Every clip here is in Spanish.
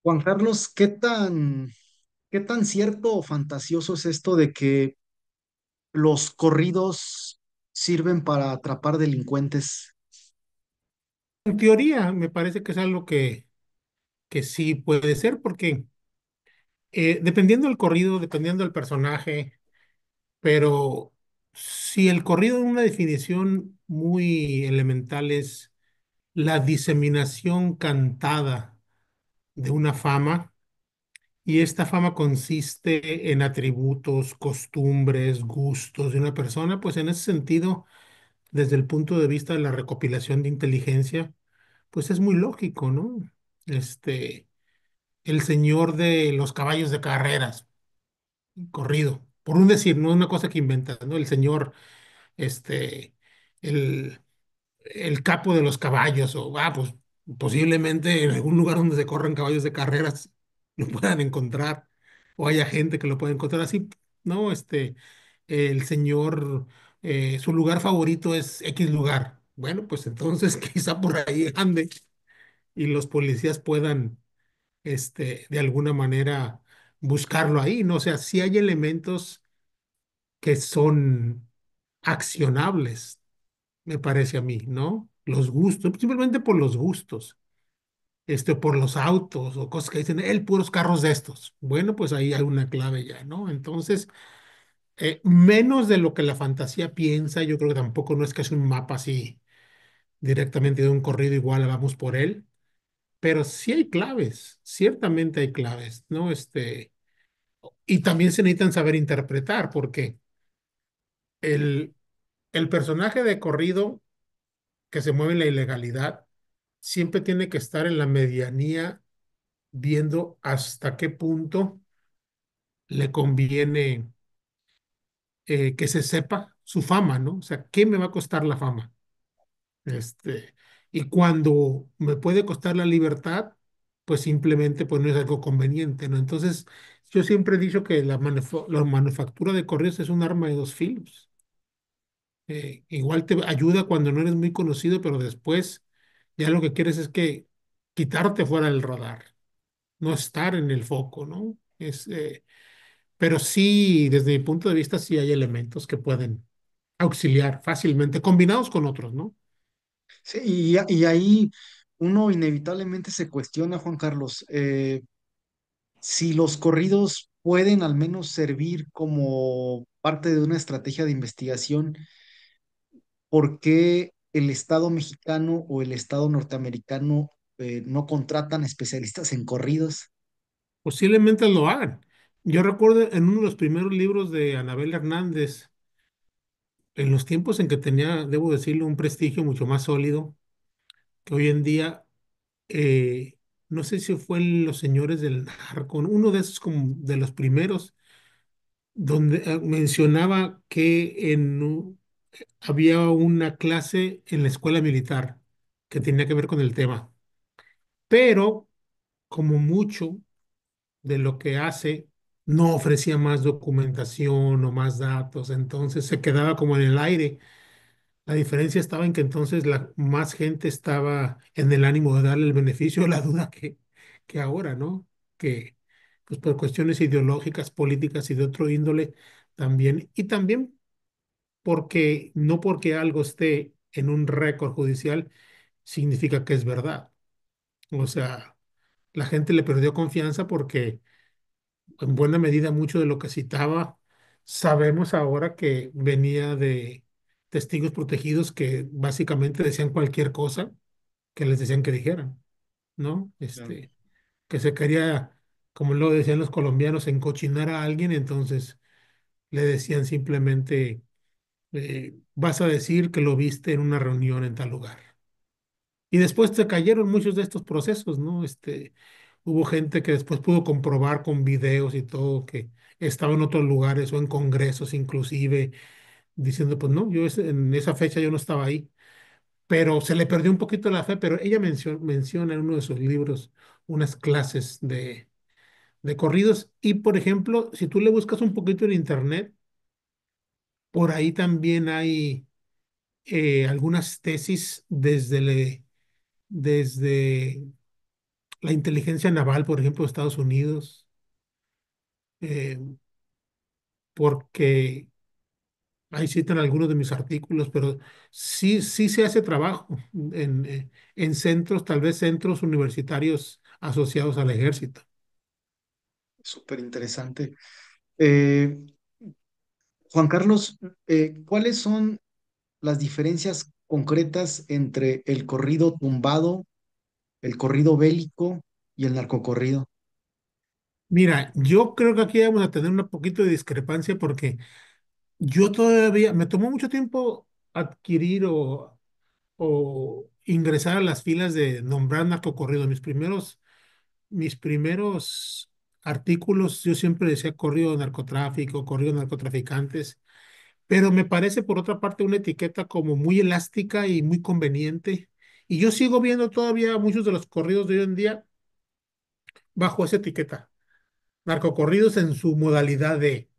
Juan Carlos, ¿qué tan cierto o fantasioso es esto de que los corridos sirven para atrapar delincuentes? En teoría, me parece que es algo que sí puede ser, porque dependiendo del corrido, dependiendo del personaje, pero si el corrido en una definición muy elemental es la diseminación cantada de una fama, y esta fama consiste en atributos, costumbres, gustos de una persona, pues en ese sentido, desde el punto de vista de la recopilación de inteligencia, pues es muy lógico, ¿no? Este, el señor de los caballos de carreras, corrido, por un decir, no es una cosa que inventas, ¿no? El señor, este, el, el capo de los caballos, o, pues posiblemente en algún lugar donde se corren caballos de carreras lo puedan encontrar, o haya gente que lo pueda encontrar así, ¿no? El señor, su lugar favorito es X lugar. Bueno, pues entonces quizá por ahí ande y los policías puedan de alguna manera buscarlo ahí, ¿no? O sea, sí hay elementos que son accionables, me parece a mí, ¿no? Los gustos, simplemente por los gustos, por los autos o cosas que dicen, el puros carros de estos. Bueno, pues ahí hay una clave ya, ¿no? Entonces, menos de lo que la fantasía piensa, yo creo que tampoco no es que es un mapa así directamente de un corrido igual, vamos por él, pero sí hay claves, ciertamente hay claves, ¿no? Y también se necesitan saber interpretar, porque el, el personaje de corrido que se mueve en la ilegalidad siempre tiene que estar en la medianía viendo hasta qué punto le conviene que se sepa su fama, ¿no? O sea, ¿qué me va a costar la fama? Este, y cuando me puede costar la libertad, pues simplemente pues no es algo conveniente, ¿no? Entonces, yo siempre he dicho que la manufactura de corridos es un arma de dos filos. Igual te ayuda cuando no eres muy conocido, pero después ya lo que quieres es que quitarte fuera del radar, no estar en el foco, ¿no? Pero sí, desde mi punto de vista, sí hay elementos que pueden auxiliar fácilmente, combinados con otros, ¿no? Sí, y ahí uno inevitablemente se cuestiona, Juan Carlos, si los corridos pueden al menos servir como parte de una estrategia de investigación. ¿Por qué el Estado mexicano o el Estado norteamericano no contratan especialistas en corridos? Posiblemente lo hagan. Yo recuerdo en uno de los primeros libros de Anabel Hernández, en los tiempos en que tenía, debo decirlo, un prestigio mucho más sólido que hoy en día. eh, no sé si fue en Los Señores del Narco, uno de esos como de los primeros, donde mencionaba que había una clase en la escuela militar que tenía que ver con el tema, pero como mucho de lo que hace no ofrecía más documentación o más datos, entonces se quedaba como en el aire. La diferencia estaba en que entonces más gente estaba en el ánimo de darle el beneficio de la duda que ahora, ¿no? Que pues por cuestiones ideológicas, políticas y de otro índole también. Y también porque no porque algo esté en un récord judicial significa que es verdad. O sea, la gente le perdió confianza porque en buena medida mucho de lo que citaba sabemos ahora que venía de testigos protegidos que básicamente decían cualquier cosa que les decían que dijeran, ¿no? Claro. Que se quería, como lo decían los colombianos, encochinar a alguien, entonces le decían simplemente, vas a decir que lo viste en una reunión en tal lugar. Y después se cayeron muchos de estos procesos, ¿no? Hubo gente que después pudo comprobar con videos y todo que estaba en otros lugares o en congresos inclusive, diciendo, pues no, en esa fecha yo no estaba ahí. Pero se le perdió un poquito la fe, pero ella menciona en uno de sus libros unas clases de corridos. Y, por ejemplo, si tú le buscas un poquito en internet, por ahí también hay algunas tesis desde la inteligencia naval, por ejemplo, de Estados Unidos, eh, porque ahí citan algunos de mis artículos, pero sí, sí se hace trabajo en centros, tal vez centros universitarios asociados al ejército. Súper interesante. Eh, Juan Carlos, ¿cuáles son las diferencias concretas entre el corrido tumbado, el corrido bélico y el narcocorrido? Mira, yo creo que aquí vamos a tener un poquito de discrepancia porque yo todavía, me tomó mucho tiempo adquirir o ingresar a las filas de nombrar narcocorrido. Mis primeros artículos, yo siempre decía corrido de narcotráfico, corrido de narcotraficantes, pero me parece por otra parte una etiqueta como muy elástica y muy conveniente. Y yo sigo viendo todavía muchos de los corridos de hoy en día bajo esa etiqueta, narcocorridos en su modalidad de,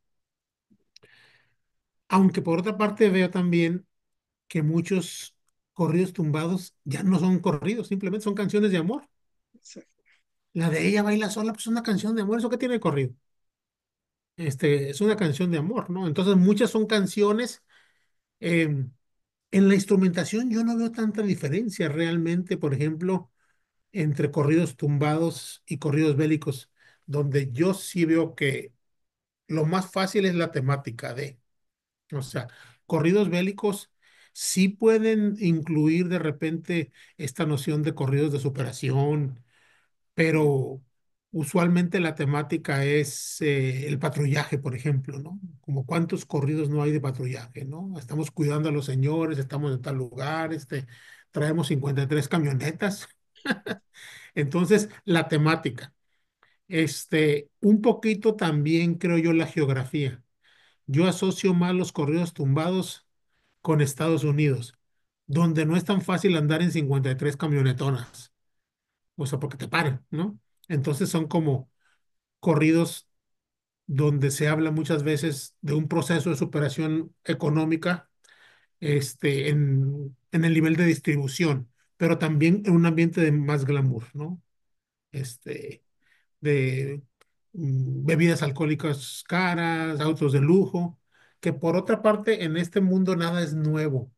aunque por otra parte veo también que muchos corridos tumbados ya no son corridos, simplemente son canciones de amor. Sí, La de Ella baila sola, pues es una canción de amor, ¿eso qué tiene de corrido? Es una canción de amor, ¿no? Entonces muchas son canciones. eh, en la instrumentación yo no veo tanta diferencia realmente, por ejemplo, entre corridos tumbados y corridos bélicos, donde yo sí veo que lo más fácil es la temática de, o sea, corridos bélicos sí pueden incluir de repente esta noción de corridos de superación, pero usualmente la temática es el patrullaje, por ejemplo, ¿no? Como cuántos corridos no hay de patrullaje, ¿no? Estamos cuidando a los señores, estamos en tal lugar, traemos 53 camionetas. Entonces, la temática. Un poquito también creo yo la geografía. Yo asocio más los corridos tumbados con Estados Unidos, donde no es tan fácil andar en 53 camionetonas, o sea, porque te paran, ¿no? Entonces son como corridos donde se habla muchas veces de un proceso de superación económica, en el nivel de distribución, pero también en un ambiente de más glamour, ¿no? Este, de bebidas alcohólicas caras, autos de lujo, que por otra parte en este mundo nada es nuevo.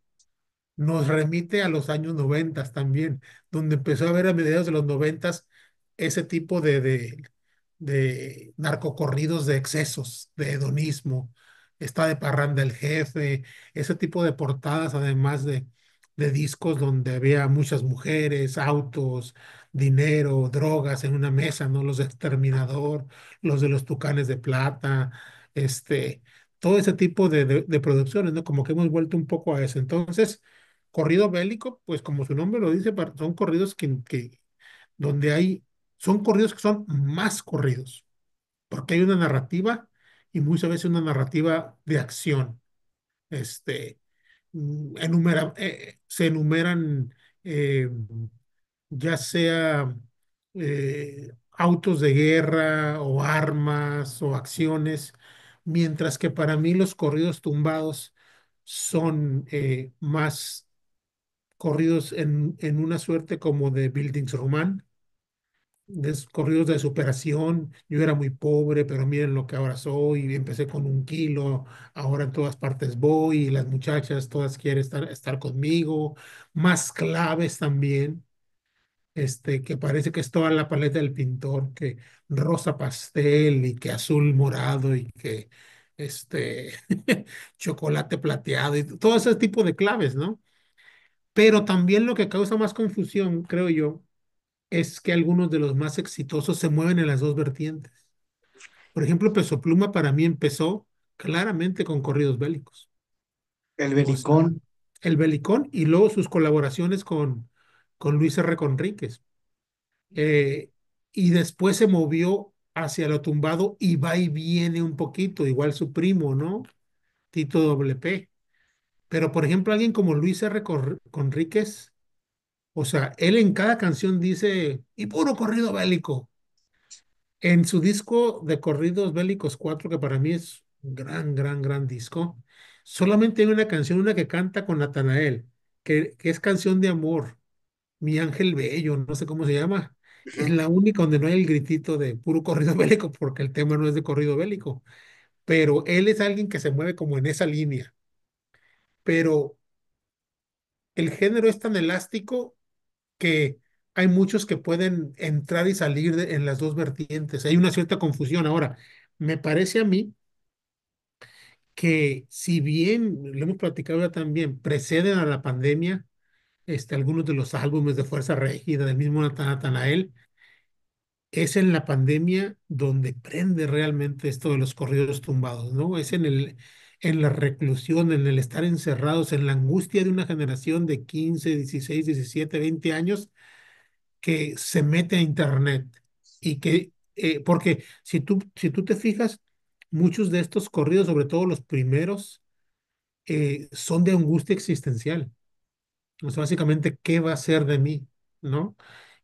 Nos remite a los años 90 también, donde empezó a haber a mediados de los 90 ese tipo de narcocorridos de excesos, de hedonismo. Está de parranda el jefe, ese tipo de portadas, además de discos donde había muchas mujeres, autos, dinero, drogas en una mesa, ¿no? Los de Exterminador, los de los Tucanes de Plata, este, todo ese tipo de producciones, ¿no? Como que hemos vuelto un poco a eso. Entonces, corrido bélico, pues como su nombre lo dice, son corridos donde son corridos que son más corridos, porque hay una narrativa y muchas veces una narrativa de acción. Este, se enumeran eh, ya sea autos de guerra o armas o acciones, mientras que para mí los corridos tumbados son más corridos en una suerte como de Bildungsroman, corridos de superación. Yo era muy pobre, pero miren lo que ahora soy. Empecé con 1 kilo, ahora en todas partes voy y las muchachas todas quieren estar conmigo. Más claves también, que parece que es toda la paleta del pintor, que rosa pastel y que azul morado y que chocolate plateado y todo ese tipo de claves, ¿no? Pero también lo que causa más confusión, creo yo, es que algunos de los más exitosos se mueven en las dos vertientes. Por ejemplo, Peso Pluma para mí empezó claramente con corridos bélicos. El O sea, belicón, el belicón y luego sus colaboraciones con Luis R. Conríquez. Eh, y después se movió hacia lo tumbado y va y viene un poquito, igual su primo, ¿no? Tito Doble P. Pero, por ejemplo, alguien como Luis R. Conríquez, o sea, él en cada canción dice, y puro corrido bélico. En su disco de Corridos Bélicos 4, que para mí es un gran, gran, gran disco, solamente hay una canción, una que canta con Natanael, que es canción de amor, Mi Ángel Bello, no sé cómo se llama, Es la única donde no hay el gritito de puro corrido bélico, porque el tema no es de corrido bélico. Pero él es alguien que se mueve como en esa línea. Pero el género es tan elástico que hay muchos que pueden entrar y salir en las dos vertientes. Hay una cierta confusión. Ahora, me parece a mí que si bien, lo hemos platicado ya también, preceden a la pandemia, algunos de los álbumes de Fuerza Régida, del mismo Natanael, es en la pandemia donde prende realmente esto de los corridos tumbados, ¿no? Es en la reclusión, en el estar encerrados, en la angustia de una generación de 15, 16, 17, 20 años que se mete a internet y que, porque si tú te fijas, muchos de estos corridos, sobre todo los primeros, son de angustia existencial. O sea, básicamente, ¿qué va a ser de mí? ¿No?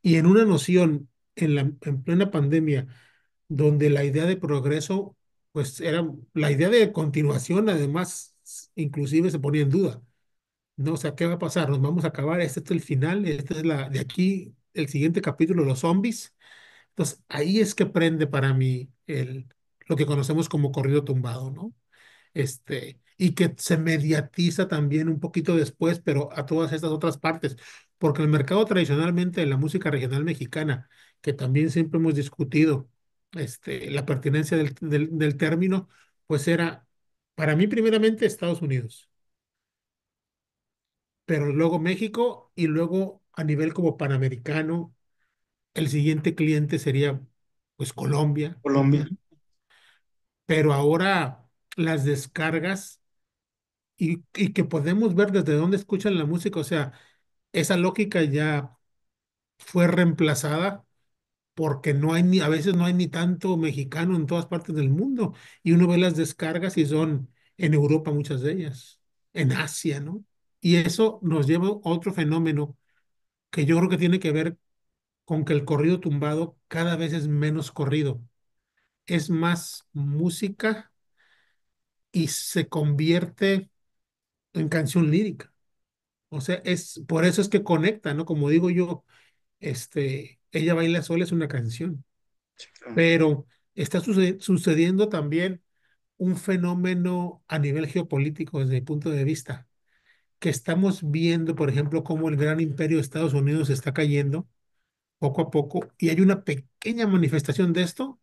Y en una noción, en plena pandemia, donde la idea de progreso, pues era la idea de continuación, además, inclusive se ponía en duda, ¿no? O sea, ¿qué va a pasar? ¿Nos vamos a acabar? ¿Este es el final? ¿Este es de aquí, el siguiente capítulo, los zombies? Entonces, ahí es que prende para mí lo que conocemos como corrido tumbado, ¿no? Y que se mediatiza también un poquito después, pero a todas estas otras partes, porque el mercado tradicionalmente de la música regional mexicana, que también siempre hemos discutido, la pertinencia del término, pues era, para mí primeramente Estados Unidos, pero luego México y luego a nivel como panamericano, el siguiente cliente sería pues Colombia, Colombia. pero ahora las descargas y que podemos ver desde dónde escuchan la música, o sea, esa lógica ya fue reemplazada porque a veces no hay ni tanto mexicano en todas partes del mundo y uno ve las descargas y son en Europa muchas de ellas, en Asia, ¿no? Y eso nos lleva a otro fenómeno que yo creo que tiene que ver con que el corrido tumbado cada vez es menos corrido, es más música y se convierte en canción lírica. O sea, por eso es que conecta, ¿no? Como digo yo, Ella baila sola es una canción, Claro. pero está sucediendo también un fenómeno a nivel geopolítico desde mi punto de vista, que estamos viendo, por ejemplo, cómo el gran imperio de Estados Unidos está cayendo poco a poco y hay una pequeña manifestación de esto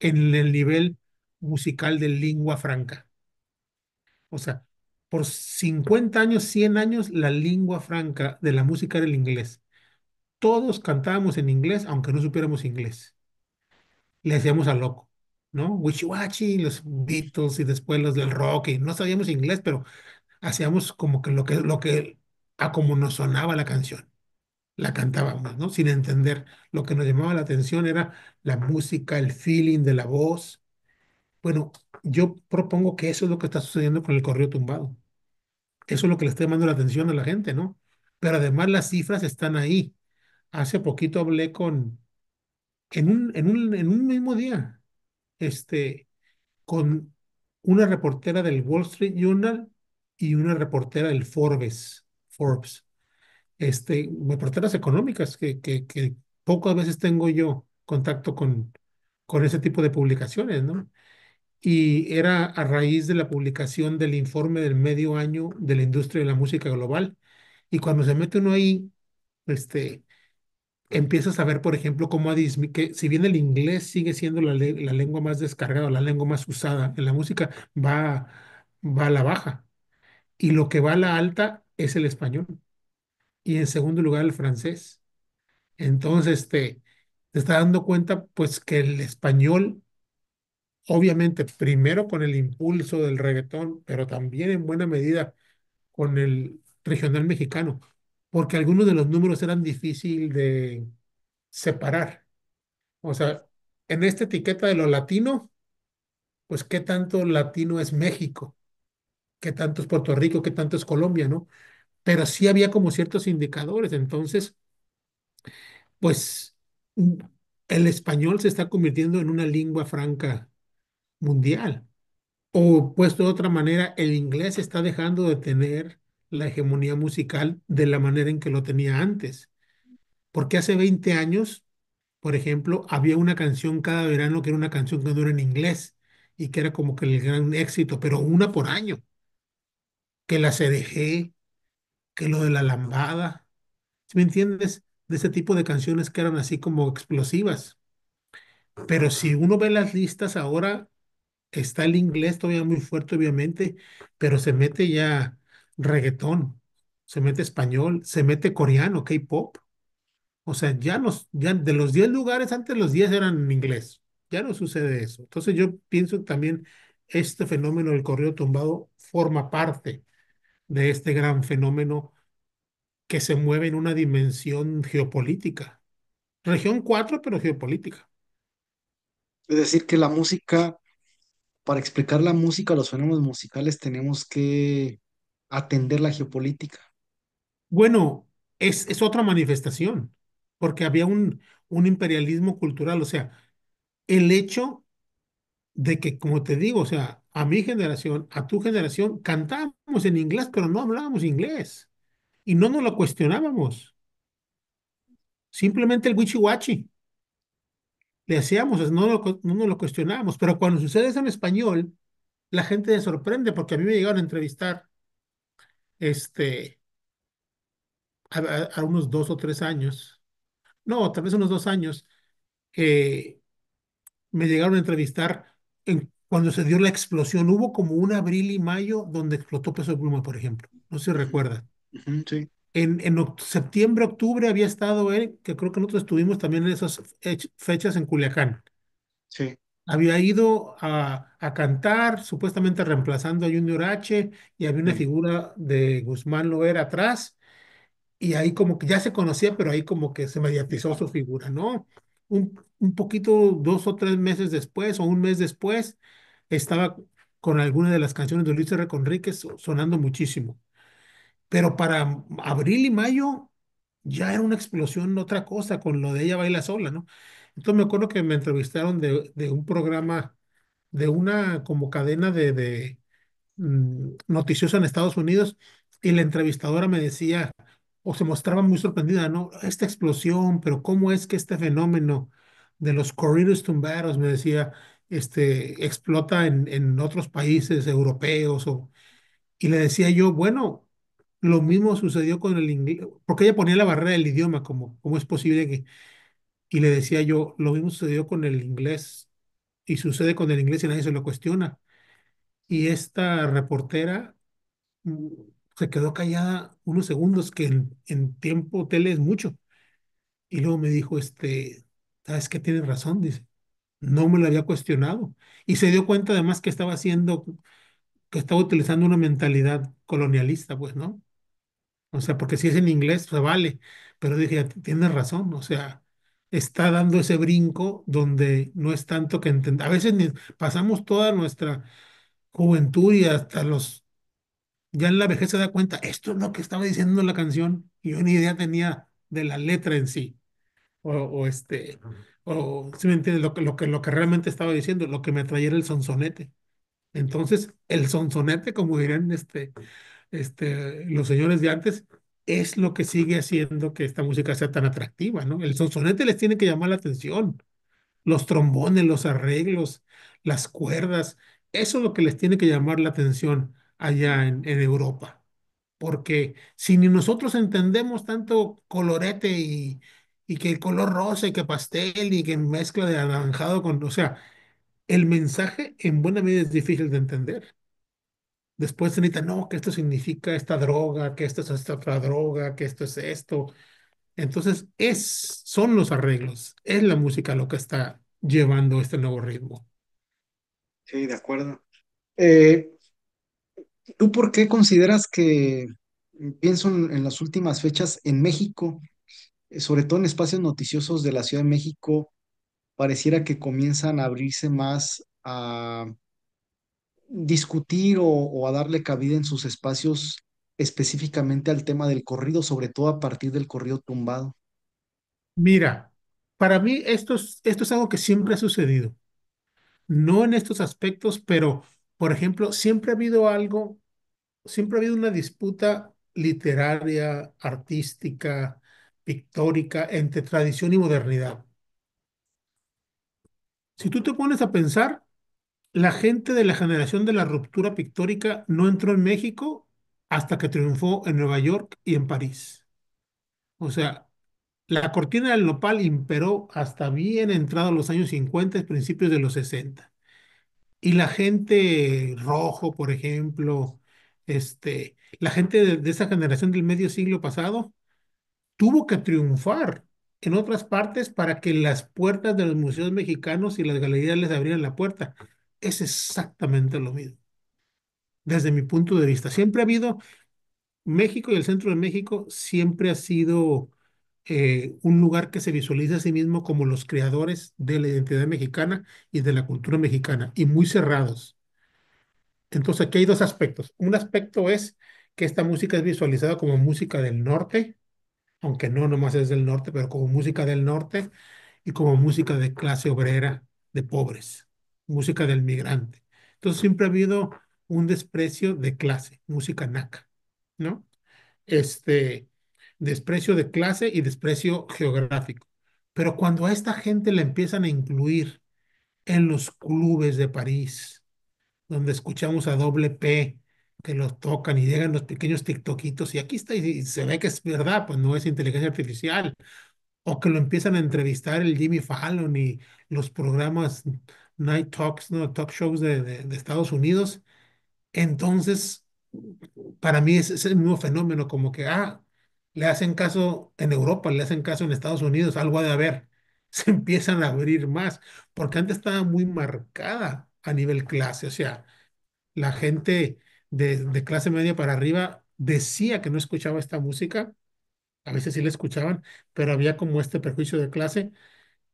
en el nivel musical de lengua franca. O sea, por 50 años, 100 años, la lengua franca de la música era el inglés. Todos cantábamos en inglés, aunque no supiéramos inglés. Le hacíamos al loco, ¿no? Wishy los Beatles y después los del rock, y no sabíamos inglés, pero hacíamos como que a como nos sonaba la canción, la cantábamos, ¿no? Sin entender. Lo que nos llamaba la atención era la música, el feeling de la voz. Bueno, yo propongo que eso es lo que está sucediendo con el corrido tumbado. Eso es lo que le está llamando la atención a la gente, ¿no? Pero además las cifras están ahí. Hace poquito hablé en un mismo día, este, con una reportera del Wall Street Journal y una reportera del Forbes, reporteras económicas que pocas veces tengo yo contacto con ese tipo de publicaciones, ¿no? Y era a raíz de la publicación del informe del medio año de la industria de la música global. Y cuando se mete uno ahí, este, empiezas a ver, por ejemplo, cómo que si bien el inglés sigue siendo la lengua más descargada, la lengua más usada en la música, va a la baja. Y lo que va a la alta es el español. Y en segundo lugar, el francés. Entonces, te está dando cuenta, pues, que el español, obviamente, primero con el impulso del reggaetón, pero también en buena medida con el regional mexicano, porque algunos de los números eran difícil de separar. O sea, en esta etiqueta de lo latino, pues qué tanto latino es México, qué tanto es Puerto Rico, qué tanto es Colombia, ¿no? Pero sí había como ciertos indicadores. Entonces, pues mm, el español se está convirtiendo en una lengua franca mundial. O puesto de otra manera, el inglés está dejando de tener la hegemonía musical de la manera en que lo tenía antes. Porque hace 20 años por ejemplo, había una canción cada verano que era una canción que no era en inglés y que era como que el gran éxito, pero una por año, que la CDG, que lo de la lambada, ¿sí me entiendes? De ese tipo de canciones que eran así como explosivas. Pero si uno ve las listas ahora, está el inglés todavía muy fuerte, obviamente, pero se mete ya reggaetón, se mete español, se mete coreano, K-pop. O sea, ya de los 10 lugares, antes los 10 eran en inglés. Ya no sucede eso. Entonces yo pienso que también este fenómeno del corrido tumbado forma parte de este gran fenómeno que se mueve en una dimensión geopolítica. Región 4 pero geopolítica. Es decir, que la música, para explicar la música, los fenómenos musicales, tenemos que atender la geopolítica. Bueno, es otra manifestación, porque había un imperialismo cultural. O sea, el hecho de que, como te digo, o sea, a mi generación, a tu generación, cantábamos en inglés, pero no hablábamos inglés y no nos lo cuestionábamos. Simplemente el wichiwachi le hacíamos, no nos lo cuestionábamos. Pero cuando sucede eso en español, la gente se sorprende porque a mí me llegaron a entrevistar este, a unos 2 o 3 años, no, tal vez unos 2 años, eh, me llegaron a entrevistar cuando se dio la explosión. Hubo como un abril y mayo donde explotó Peso Pluma, por ejemplo. No sé si Ujú, recuerdas. ujú, sí, En septiembre, octubre había estado él, que creo que nosotros estuvimos también en esas fechas en Culiacán. sí, Había ido a cantar, supuestamente reemplazando a Junior H, y había una sí, figura de Guzmán Loera atrás, y ahí como que ya se conocía, pero ahí como que se mediatizó su figura, ¿no? Un poquito, 2 o 3 meses después, o un mes después, estaba con alguna de las canciones de Luis R. Conríquez sonando muchísimo. Pero para abril y mayo ya era una explosión, otra cosa, con lo de Ella Baila Sola, ¿no? Entonces me acuerdo que me entrevistaron de un programa, de una como cadena de noticiosa en Estados Unidos, y la entrevistadora me decía, o se mostraba muy sorprendida, ¿no? Esta explosión, pero ¿cómo es que este fenómeno de los corridos tumbados, me decía, explota en otros países europeos? Y le decía yo, bueno, lo mismo sucedió con el inglés, porque ella ponía la barrera del idioma, como, ¿cómo es posible que? Y le decía yo, lo mismo sucedió con el inglés, y sucede con el inglés y nadie se lo cuestiona. Y esta reportera mm, se quedó callada unos segundos, que en tiempo tele es mucho. Y luego me dijo, ¿sabes qué? Tienes razón, dice. No me lo había cuestionado. Y se dio cuenta además que estaba utilizando una mentalidad colonialista, pues, ¿no? O sea, porque si es en inglés, se vale. Pero dije, ya tienes razón. O sea, está dando ese brinco donde no es tanto que entender. A veces pasamos toda nuestra juventud y hasta ya en la vejez se da cuenta, esto es lo que estaba diciendo la canción. Y yo ni idea tenía de la letra en sí. O si me entiendes, lo que realmente estaba diciendo, lo que me traía era el sonsonete. Entonces, el sonsonete, como dirían los señores de antes, es lo que sigue haciendo que esta música sea tan atractiva, ¿no? El sonsonete les tiene que llamar la atención, los trombones, los arreglos, las cuerdas, eso es lo que les tiene que llamar la atención allá en Europa. Porque si ni nosotros entendemos tanto colorete y que el color rosa y que pastel y que mezcla de anaranjado con, o sea, el mensaje en buena medida es difícil de entender. Después se necesita, no, que esto significa esta droga, que esto es esta otra droga, que esto es esto. Entonces, son los arreglos, es la música lo que está llevando este nuevo ritmo. sí, de acuerdo. Eh, ¿Tú por qué consideras que, pienso en las últimas fechas en México, sobre todo en espacios noticiosos de la Ciudad de México, pareciera que comienzan a abrirse más a discutir o a darle cabida en sus espacios específicamente al tema del corrido, sobre todo a partir del corrido tumbado? Mira, para mí esto es algo que siempre ha sucedido. No en estos aspectos, pero, por ejemplo, siempre ha habido una disputa literaria, artística, pictórica entre tradición y modernidad. Si tú te pones a pensar, la gente de la generación de la ruptura pictórica no entró en México hasta que triunfó en Nueva York y en París. O sea, la cortina del nopal imperó hasta bien entrados los años 50 y principios de los 60. Y la gente rojo, por ejemplo, la gente de esa generación del medio siglo pasado, tuvo que triunfar en otras partes para que las puertas de los museos mexicanos y las galerías les abrieran la puerta. Es exactamente lo mismo, desde mi punto de vista. Siempre ha habido, México y el centro de México siempre ha sido un lugar que se visualiza a sí mismo como los creadores de la identidad mexicana y de la cultura mexicana, y muy cerrados. Entonces aquí hay dos aspectos. Un aspecto es que esta música es visualizada como música del norte, aunque no nomás es del norte, pero como música del norte y como música de clase obrera, de pobres, música del migrante. Entonces siempre ha habido un desprecio de clase, música naca, ¿no? Este, desprecio de clase y desprecio geográfico. Pero cuando a esta gente la empiezan a incluir en los clubes de París, donde escuchamos a Doble P, que los tocan y llegan los pequeños TikTokitos, y aquí está, y se ve que es verdad, pues no es inteligencia artificial, o que lo empiezan a entrevistar el Jimmy Fallon y los programas Night Talks, ¿no? Talk shows de Estados Unidos. Entonces, para mí es el mismo fenómeno, como que, le hacen caso en Europa, le hacen caso en Estados Unidos, algo ha de haber. Se empiezan a abrir más, porque antes estaba muy marcada a nivel clase, o sea, la gente de clase media para arriba decía que no escuchaba esta música, a veces sí la escuchaban, pero había como este prejuicio de clase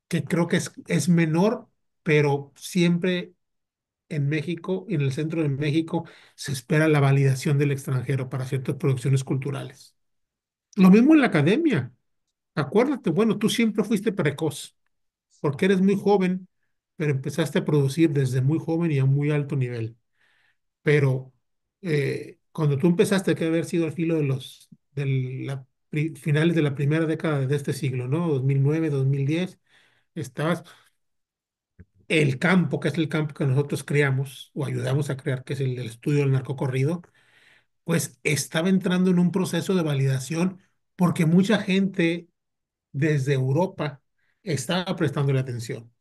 que creo que es menor, pero siempre en México y en el centro de México se espera la validación del extranjero para ciertas producciones culturales. Lo mismo en la academia. Acuérdate, bueno, tú siempre fuiste precoz porque eres muy joven, pero empezaste a producir desde muy joven y a muy alto nivel. Pero cuando tú empezaste, que haber sido al filo de finales de la primera década de este siglo, ¿no? 2009, 2010, estabas el campo, que es el campo que nosotros creamos o ayudamos a crear, que es el del estudio del narcocorrido, pues estaba entrando en un proceso de validación porque mucha gente desde Europa estaba prestando la atención.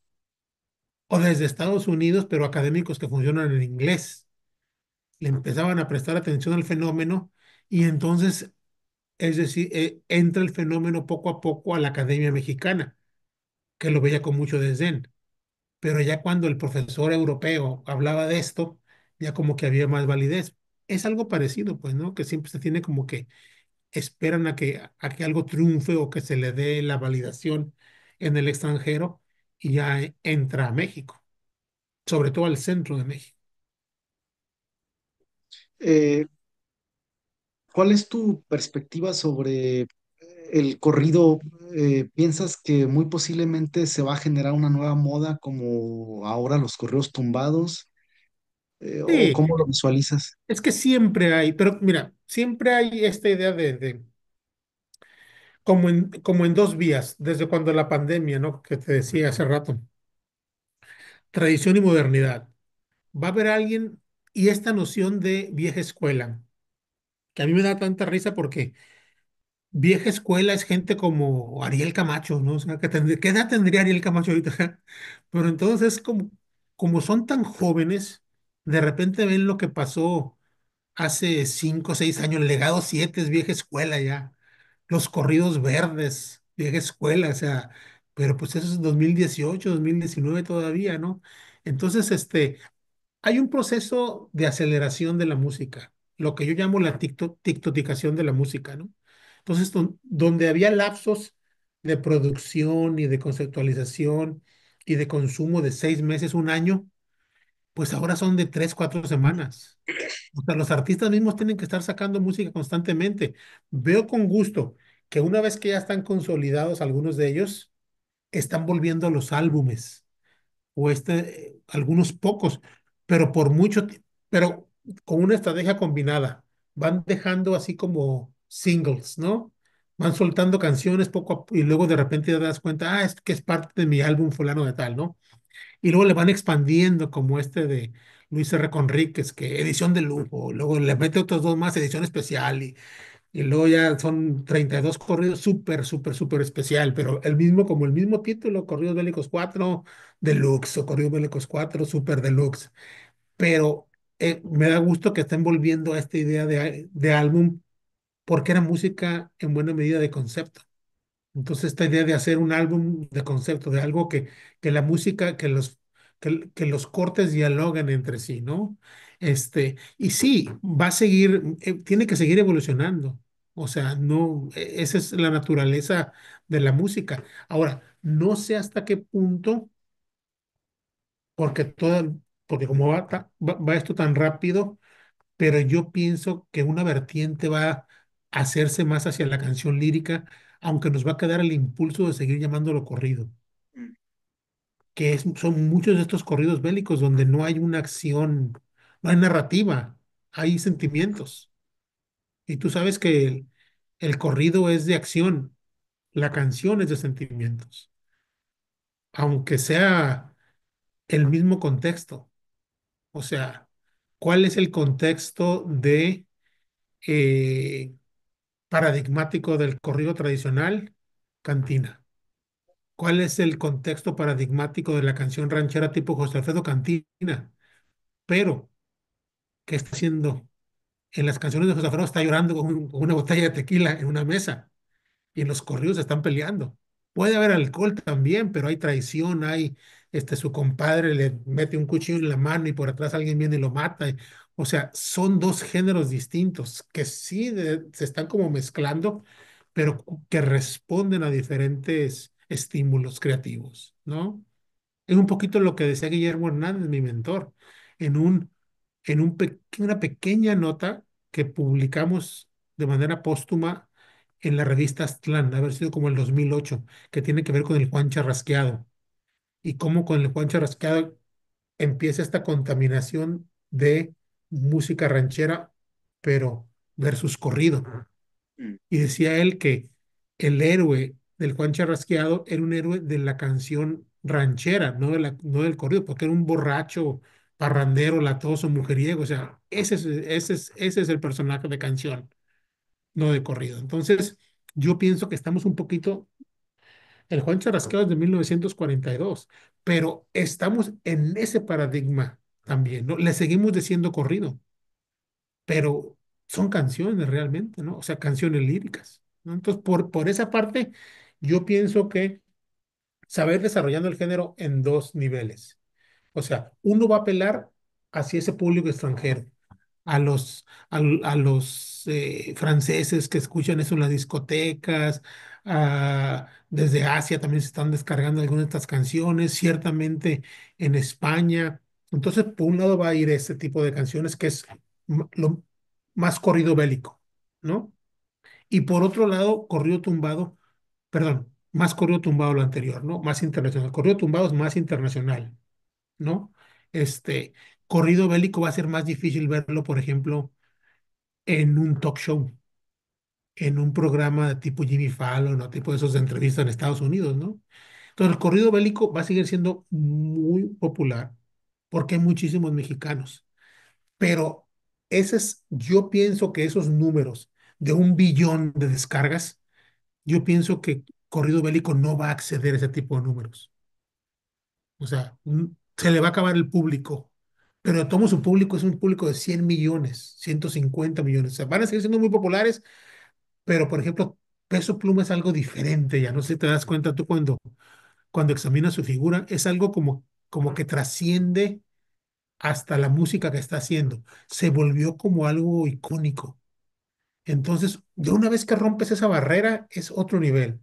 O desde Estados Unidos, pero académicos que funcionan en inglés, le empezaban a prestar atención al fenómeno y entonces, es decir, entra el fenómeno poco a poco a la Academia Mexicana, que lo veía con mucho desdén. Pero ya cuando el profesor europeo hablaba de esto, ya como que había más validez. Es algo parecido, pues, ¿no? Que siempre se tiene como que esperan a que algo triunfe o que se le dé la validación en el extranjero y ya entra a México, sobre todo al centro de México. Eh, ¿Cuál es tu perspectiva sobre el corrido? ¿Piensas que muy posiblemente se va a generar una nueva moda como ahora los corridos tumbados? ¿O Sí, cómo lo visualizas? es que siempre hay, pero mira, siempre hay esta idea como en dos vías, desde cuando la pandemia, ¿no? Que te decía hace rato, tradición y modernidad. Va a haber alguien y esta noción de vieja escuela, que a mí me da tanta risa porque vieja escuela es gente como Ariel Camacho, ¿no? O sea, ¿qué edad tendría Ariel Camacho ahorita? Pero entonces, como son tan jóvenes, de repente ven lo que pasó hace 5 o 6 años, Legado 7 es vieja escuela ya, los corridos verdes, vieja escuela, o sea, pero pues eso es 2018, 2019 todavía, ¿no? Entonces, hay un proceso de aceleración de la música, lo que yo llamo la tictoticación de la música, ¿no? Entonces, donde había lapsos de producción y de conceptualización y de consumo de 6 meses, un año, pues ahora son de 3, 4 semanas. O sea, los artistas mismos tienen que estar sacando música constantemente. Veo con gusto que una vez que ya están consolidados algunos de ellos, están volviendo a los álbumes o algunos pocos, pero por pero con una estrategia combinada. Van dejando así como singles, ¿no? Van soltando canciones y luego de repente te das cuenta, es que es parte de mi álbum fulano de tal, ¿no? Y luego le van expandiendo como este de Luis R. Conríquez, que edición de lujo, luego le mete otros dos más, edición especial, y luego ya son 32 corridos súper, súper, súper especial, pero el mismo, como el mismo título, Corridos Bélicos 4 Deluxe o Corridos Bélicos 4 Super Deluxe. Pero me da gusto que estén volviendo a esta idea de álbum, porque era música en buena medida de concepto. Entonces, esta idea de hacer un álbum de concepto, de algo que la música, que los cortes dialoguen entre sí, ¿no? Y sí, va a seguir, tiene que seguir evolucionando. O sea, no, esa es la naturaleza de la música. Ahora, no sé hasta qué punto, porque porque como va esto tan rápido, pero yo pienso que una vertiente va a hacerse más hacia la canción lírica, aunque nos va a quedar el impulso de seguir llamándolo corrido, Mm. son muchos de estos corridos bélicos donde no hay una acción, no hay narrativa, hay sentimientos. Y tú sabes que el corrido es de acción, la canción es de sentimientos, aunque sea el mismo contexto. O sea, ¿cuál es el contexto de eh, paradigmático del corrido tradicional? Cantina. ¿Cuál es el contexto paradigmático de la canción ranchera tipo José Alfredo Cantina? Pero, ¿qué está haciendo? En las canciones de José Alfredo está llorando con una botella de tequila en una mesa y en los corridos están peleando. Puede haber alcohol también, pero hay traición, hay su compadre le mete un cuchillo en la mano y por atrás alguien viene y lo mata. O sea, son dos géneros distintos que sí se están como mezclando, pero que responden a diferentes estímulos creativos, ¿no? Es un poquito lo que decía Guillermo Hernández, mi mentor, en una pequeña nota que publicamos de manera póstuma en la revista Aztlán, haber sido como el 2008, que tiene que ver con el Juan Charrasqueado y cómo con el Juan Charrasqueado empieza esta contaminación de música ranchera, pero versus corrido. Mm. Y decía él que el héroe del Juan Charrasqueado era un héroe de la canción ranchera, no del corrido, porque era un borracho, parrandero, latoso, mujeriego. O sea, ese es el personaje de canción, no de corrido. Entonces, yo pienso que estamos un poquito. El Juan Charrasqueado es de 1942, pero estamos en ese paradigma también, ¿no? Le seguimos diciendo corrido, pero son canciones realmente, ¿no? O sea, canciones líricas, ¿no? Entonces, por esa parte, yo pienso que saber desarrollando el género en dos niveles. O sea, uno va a apelar hacia ese público extranjero, a los franceses que escuchan eso en las discotecas, desde Asia también se están descargando algunas de estas canciones, ciertamente en España. Entonces, por un lado va a ir ese tipo de canciones que es lo más corrido bélico, ¿no? Y por otro lado, corrido tumbado, perdón, más corrido tumbado lo anterior, ¿no? Más internacional. Corrido tumbado es más internacional, ¿no? Este, corrido bélico va a ser más difícil verlo, por ejemplo, en un talk show, en un programa tipo Jimmy Fallon o tipo de esos de entrevistas en Estados Unidos, ¿no? Entonces, el corrido bélico va a seguir siendo muy popular porque hay muchísimos mexicanos, pero yo pienso que esos números de 1 billón de descargas, yo pienso que corrido bélico no va a acceder a ese tipo de números. O sea, se le va a acabar el público, pero de todo su público es un público de 100 millones, 150 millones. O sea, van a seguir siendo muy populares, pero por ejemplo, Peso Pluma es algo diferente, ya no sé si te das cuenta tú cuando examinas su figura, es algo como que trasciende hasta la música que está haciendo. Se volvió como algo icónico. Entonces, de una vez que rompes esa barrera, es otro nivel.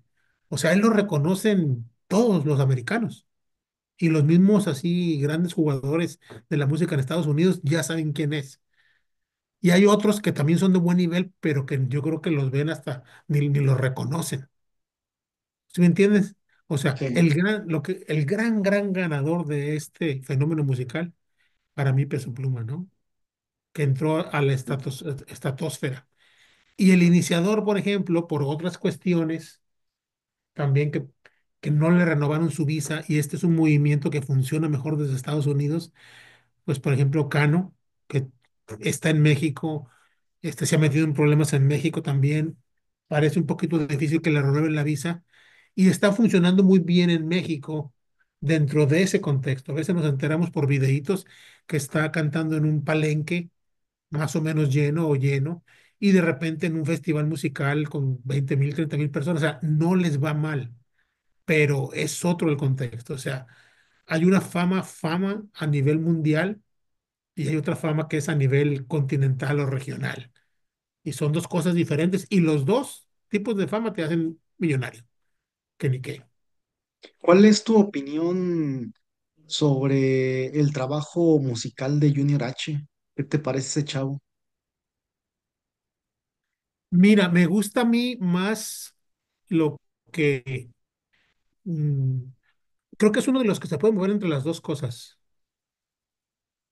O sea, él lo reconocen todos los americanos. Y los mismos así grandes jugadores de la música en Estados Unidos ya saben quién es. Y hay otros que también son de buen nivel, pero que yo creo que los ven hasta ni los reconocen. ¿Sí me entiendes? O sea, Sí. el gran ganador de este fenómeno musical, para mí Peso Pluma, ¿no? Que entró a la estratosfera. Y el iniciador, por ejemplo, por otras cuestiones, también que no le renovaron su visa y este es un movimiento que funciona mejor desde Estados Unidos, pues por ejemplo Cano, que está en México, se ha metido en problemas en México también, parece un poquito difícil que le renueven la visa y está funcionando muy bien en México dentro de ese contexto. A veces nos enteramos por videitos que está cantando en un palenque más o menos lleno o lleno, y de repente en un festival musical con 20,000, 30,000 personas, o sea, no les va mal, pero es otro el contexto, o sea, hay una fama a nivel mundial y hay otra fama que es a nivel continental o regional, y son dos cosas diferentes, y los dos tipos de fama te hacen millonario, que ni qué. ¿Cuál es tu opinión sobre el trabajo musical de Junior H? ¿Qué te parece ese chavo? Mira, me gusta a mí más lo que mm, creo que es uno de los que se puede mover entre las dos cosas,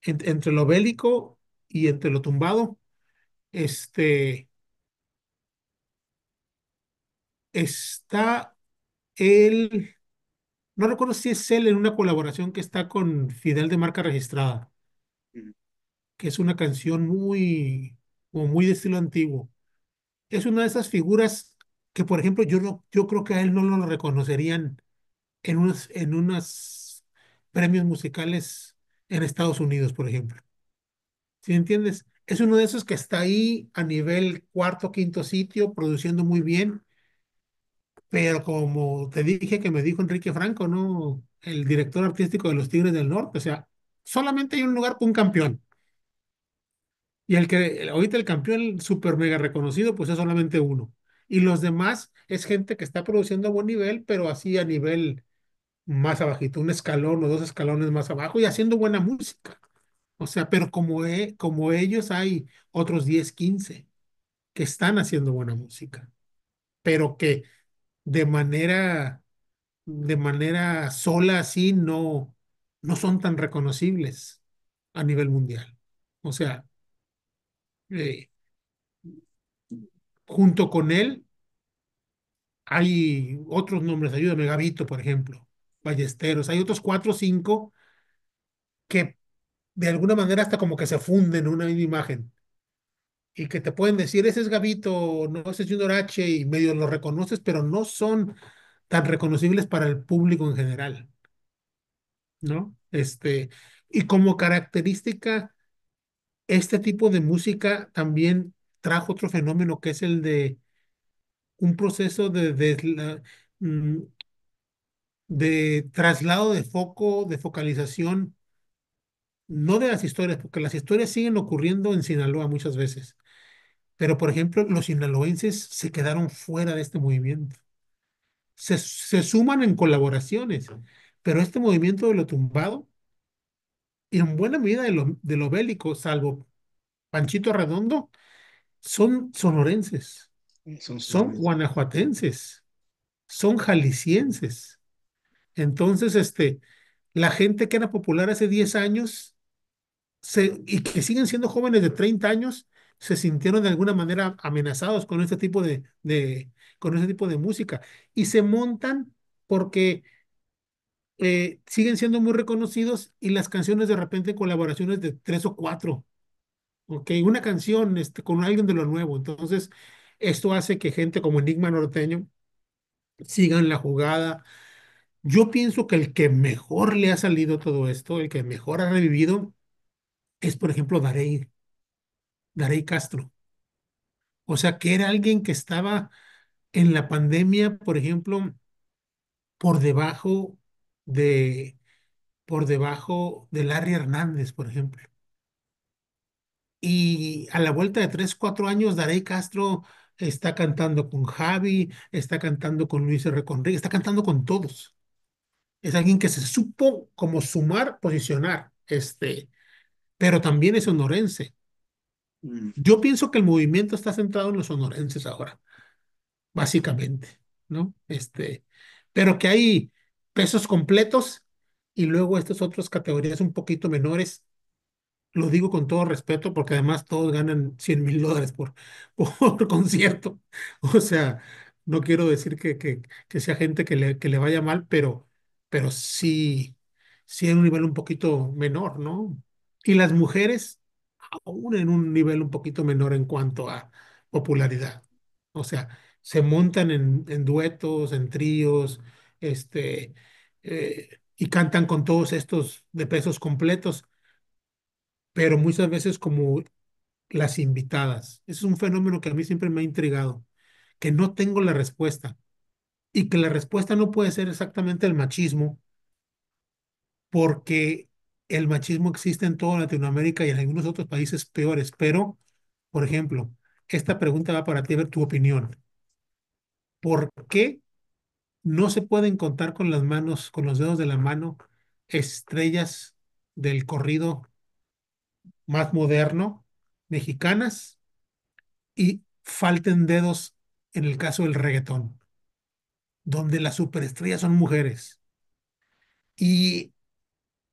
entre lo bélico y entre lo tumbado. Este está él, no recuerdo si es él en una colaboración que está con Fidel de Marca Registrada, Mm. que es una canción como muy de estilo antiguo. Es una de esas figuras que, por ejemplo, yo no, yo creo que a él no lo reconocerían en unos premios musicales en Estados Unidos, por ejemplo. ¿Sí entiendes? Es uno de esos que está ahí a nivel cuarto, quinto sitio, produciendo muy bien, pero como te dije que me dijo Enrique Franco, ¿no? El director artístico de los Tigres del Norte, o sea, solamente hay un lugar para un campeón. Y el que ahorita el campeón super mega reconocido, pues es solamente uno. Y los demás es gente que está produciendo a buen nivel, pero así a nivel más abajito, un escalón o dos escalones más abajo y haciendo buena música. O sea, pero como ellos hay otros 10 15 que están haciendo buena música, pero que de manera sola así no son tan reconocibles a nivel mundial. O sea, eh, junto con él hay otros nombres, ayúdame, Gavito, por ejemplo, Ballesteros, hay otros cuatro o cinco que de alguna manera hasta como que se funden en una misma imagen y que te pueden decir, ese es Gavito, no, ese es Junior H, y medio lo reconoces, pero no son tan reconocibles para el público en general, ¿no? Y como característica, este tipo de música también trajo otro fenómeno que es el de un proceso mm, de traslado de foco, de focalización, no de las historias, porque las historias siguen ocurriendo en Sinaloa muchas veces, pero por ejemplo, los sinaloenses se quedaron fuera de este movimiento. Se suman en colaboraciones, pero este movimiento de lo tumbado, y en buena medida de lo bélico, salvo Panchito Redondo, son sonorenses, Son son sonorenses. guanajuatenses, son jaliscienses. Entonces, la gente que era popular hace 10 años y que siguen siendo jóvenes de 30 años, se sintieron de alguna manera amenazados con este tipo con este tipo de música y se montan porque siguen siendo muy reconocidos y las canciones de repente colaboraciones de tres o cuatro, ¿ok? Una canción con alguien de lo nuevo. Entonces, esto hace que gente como Enigma Norteño sigan la jugada. Yo pienso que el que mejor le ha salido todo esto, el que mejor ha revivido, es, por ejemplo, Darey Castro. O sea, que era alguien que estaba en la pandemia, por ejemplo, por debajo de, por debajo de Larry Hernández, por ejemplo. Y a la vuelta de 3, 4 años, Darey Castro está cantando con Javi, está cantando con Luis R. Conríquez, está cantando con todos. Es alguien que se supo como sumar, posicionar, pero también es sonorense. Mm. Yo pienso que el movimiento está centrado en los sonorenses ahora, básicamente, ¿no? Pero que hay pesos completos y luego estas otras categorías un poquito menores. Lo digo con todo respeto porque además todos ganan $100,000 por concierto. O sea, no quiero decir que sea gente que le vaya mal, pero sí, sí en un nivel un poquito menor, ¿no? Y las mujeres aún en un nivel un poquito menor en cuanto a popularidad. O sea, se montan en duetos, en tríos, este, y cantan con todos estos de pesos completos, pero muchas veces como las invitadas. Ese es un fenómeno que a mí siempre me ha intrigado, que no tengo la respuesta y que la respuesta no puede ser exactamente el machismo, porque el machismo existe en toda Latinoamérica y en algunos otros países peores. Pero, por ejemplo, esta pregunta va para ti, a ver tu opinión. ¿Por qué no se pueden contar con las manos, con los dedos de la mano, estrellas del corrido más moderno, mexicanas, y falten dedos en el caso del reggaetón, donde las superestrellas son mujeres? Y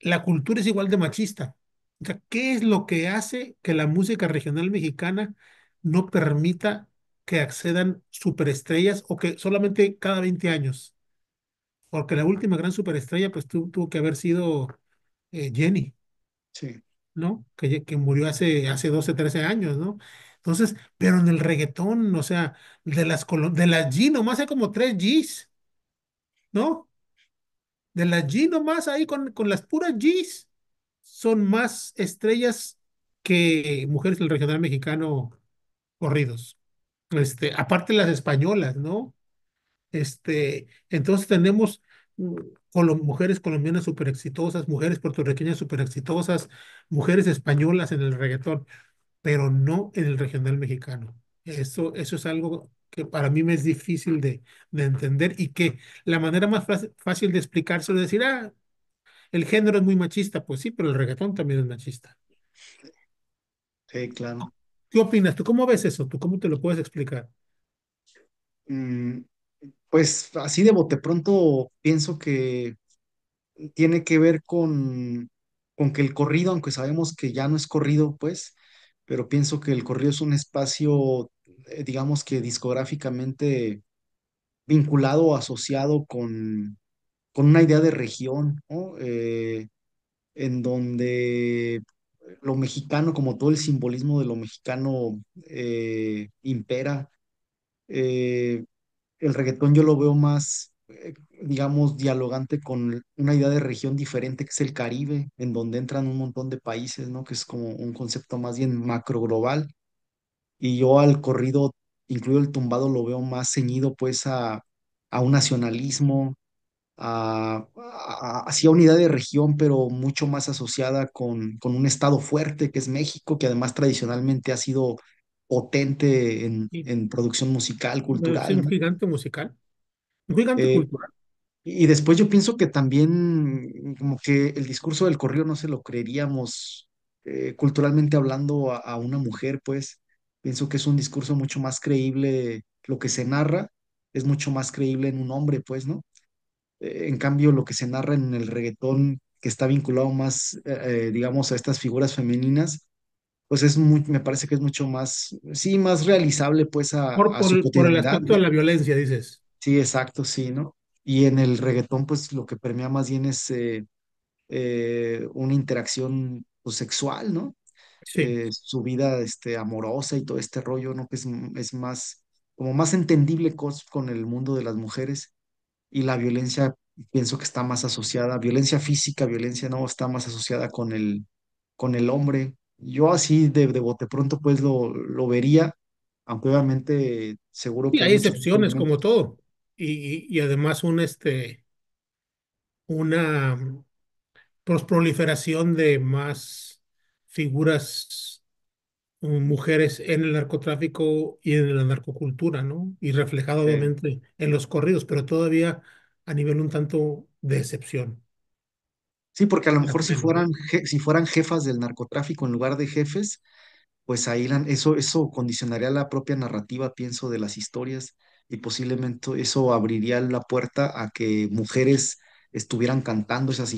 la cultura es igual de machista. O sea, ¿qué es lo que hace que la música regional mexicana no permita que accedan superestrellas o que solamente cada 20 años? Porque la última gran superestrella pues tuvo que haber sido Jenny, Sí. ¿no? Que murió hace 12 13 años, ¿no? Entonces, pero en el reggaetón, o sea, de las G nomás hay como tres Gs, ¿no? De las G nomás ahí con las puras Gs son más estrellas que mujeres del regional mexicano corridos. Aparte las españolas, ¿no? Entonces tenemos mm, mujeres colombianas súper exitosas, mujeres puertorriqueñas súper exitosas, mujeres españolas en el reggaetón, pero no en el regional mexicano. Eso es algo que para mí me es difícil de entender y que la manera más fácil de explicárselo es decir, el género es muy machista. Pues sí, pero el reggaetón también es machista. Sí, claro. ¿Qué opinas tú? ¿Cómo ves eso? ¿Tú cómo te lo puedes explicar? Mm, pues así de bote pronto pienso que tiene que ver con que el corrido, aunque sabemos que ya no es corrido, pues, pero pienso que el corrido es un espacio, digamos que discográficamente vinculado o asociado con una idea de región, ¿no? En donde lo mexicano, como todo el simbolismo de lo mexicano, impera. Eh, el reggaetón yo lo veo más, digamos, dialogante con una idea de región diferente que es el Caribe, en donde entran un montón de países, ¿no? Que es como un concepto más bien macro global. Y yo al corrido, incluido el tumbado, lo veo más ceñido pues a un nacionalismo, hacia unidad de región, pero mucho más asociada con un estado fuerte que es México, que además tradicionalmente ha sido potente Y en producción musical, bueno, sí, cultural, un ¿no? gigante musical, un gigante Eh, cultural. y después yo pienso que también como que el discurso del corrido no se lo creeríamos culturalmente hablando a una mujer, pues pienso que es un discurso mucho más creíble, lo que se narra es mucho más creíble en un hombre, pues, ¿no? En cambio, lo que se narra en el reggaetón, que está vinculado más, digamos, a estas figuras femeninas, pues me parece que es mucho más, sí, más realizable, pues, a su Por el cotidianidad, aspecto de ¿no? la violencia, dices. Sí, exacto, sí, ¿no? Y en el reggaetón, pues, lo que permea más bien es una interacción, pues, sexual, ¿no? Sí. Su vida, amorosa y todo este rollo, ¿no? Que es más, como más entendible con el mundo de las mujeres y la violencia pienso que está más asociada, violencia física, violencia no, está más asociada con el hombre. Yo así de bote pronto pues lo vería, aunque obviamente seguro Y que hay hay muchos excepciones como elementos. todo. Y además una proliferación de más figuras, mujeres en el narcotráfico y en la narcocultura, ¿no? Y reflejado obviamente en los corridos, pero todavía a nivel un tanto de excepción. Sí, porque a lo Pero mejor bueno, si fueran jefas del narcotráfico en lugar de jefes, pues ahí eso condicionaría la propia narrativa, pienso, de las historias y posiblemente eso abriría la puerta a que mujeres estuvieran cantando esas